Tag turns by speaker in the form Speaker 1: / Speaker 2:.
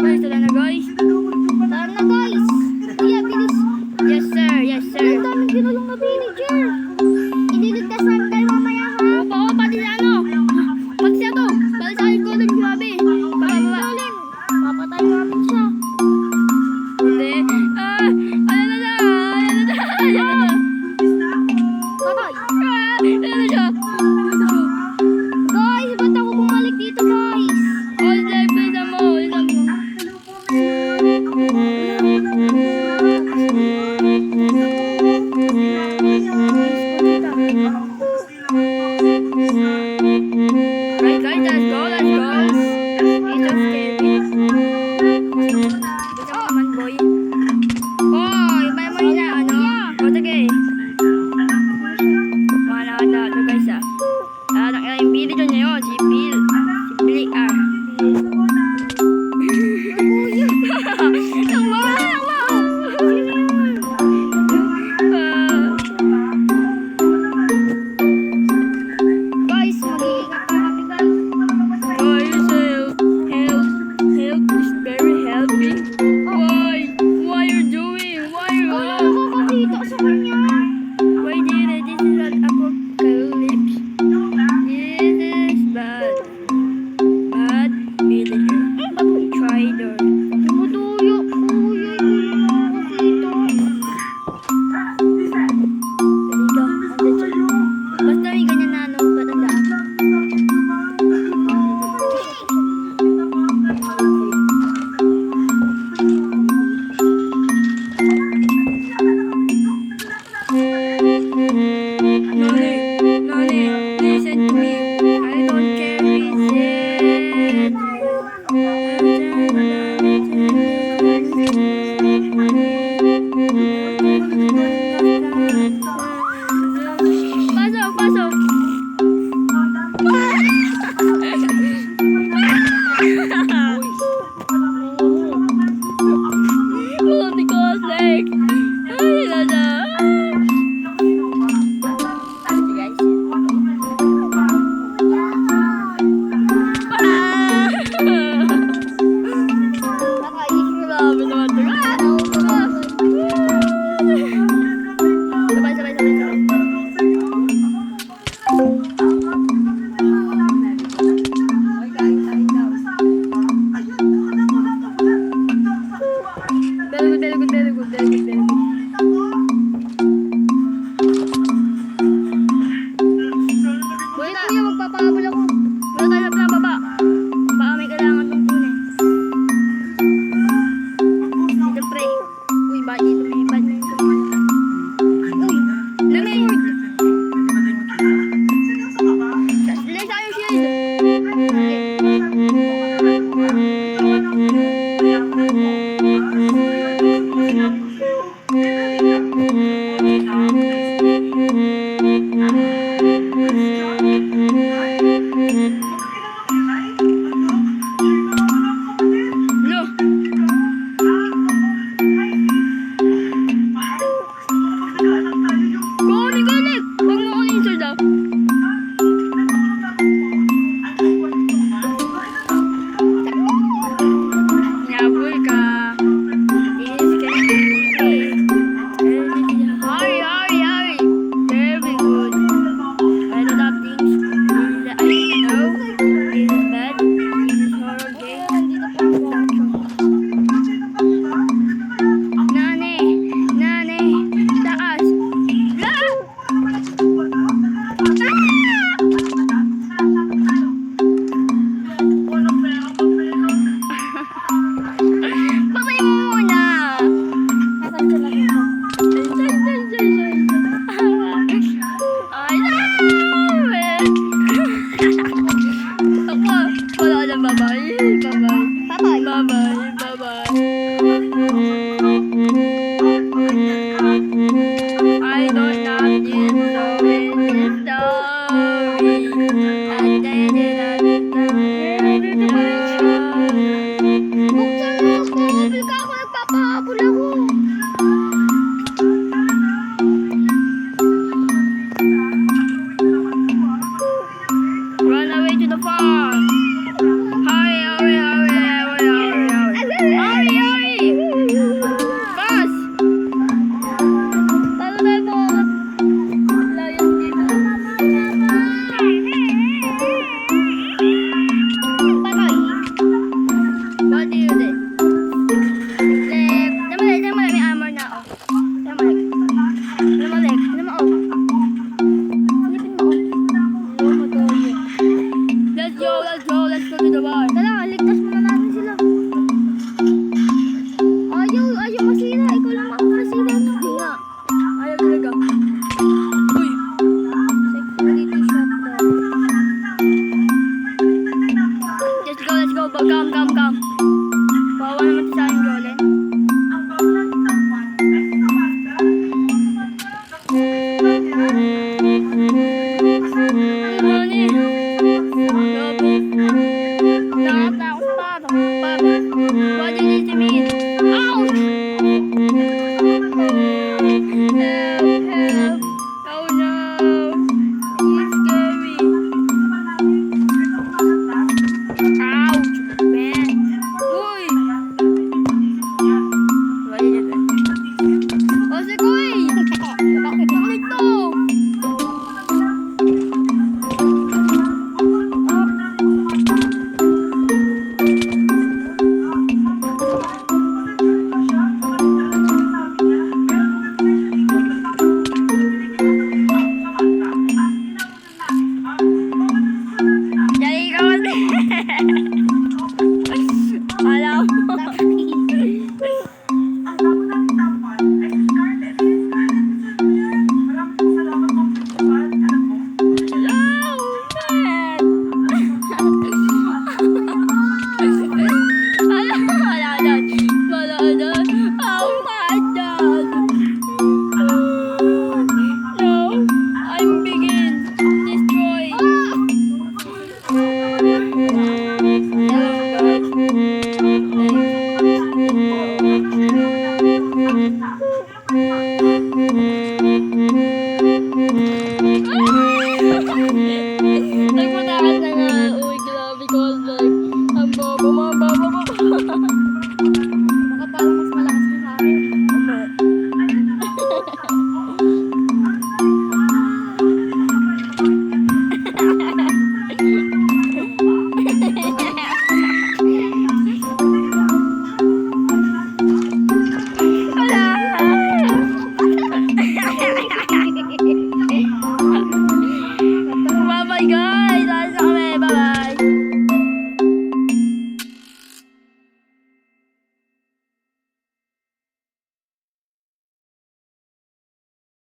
Speaker 1: Guys, tara na guys.
Speaker 2: Tara na guys. Kuya, bilis.
Speaker 1: Yes sir, yes sir.
Speaker 2: Ang daming ginulong na villager. Ililigtas namin tayo mamaya ha.
Speaker 1: Oo, pati si ano. Pati siya to. Pati sa akin ko din, grabe. Baba.
Speaker 2: Papatay namin siya.
Speaker 1: Hindi. Ano na siya? Ano na siya?
Speaker 2: Patay.
Speaker 1: Ano na siya?
Speaker 2: Guys, ba't ako bumalik dito guys?
Speaker 1: All day, please mo. Right guys, let's go, let's go. It's so scary. Gusto mo naman boy. Oh, yung may mo na ano? O sige. Mga nakadalo guys ah. Yung video niya yun, si Bill. Si Billy R.
Speaker 2: Guys, mag-iingat pa kami guys.
Speaker 1: Guys, help is very helping. Why you doing? Why you
Speaker 2: Wala nakakakita sa kanya.
Speaker 1: Why did I this is an apocalypse? This is bad. Bad villager. Trader.
Speaker 2: Tumutuyo. Uy, wala nakakakita.
Speaker 1: Dito, andun siya. Basta may ganyan na ano, patandaan. Nani, listen to me. I don't care, Pasok, pasok. Hindi ko leg. Ay, nada. Guys. Grabe naman ito. Sabay, sabay, sabay, sabay. Come. Bawa naman sa akin, Jolen. Ano Gabi. Nakatakot pa. What did it mean? Ouch! Help. Oh no. It's scary. Ouch! Man. Uy! What did it mean? Oh, si Kuy! Bakit to? Dali ka kasi. Alam mo. Oh my God. No, I'm begin destroy. Nagmatakas na nga. Uy, grabe ko. Ang bobo.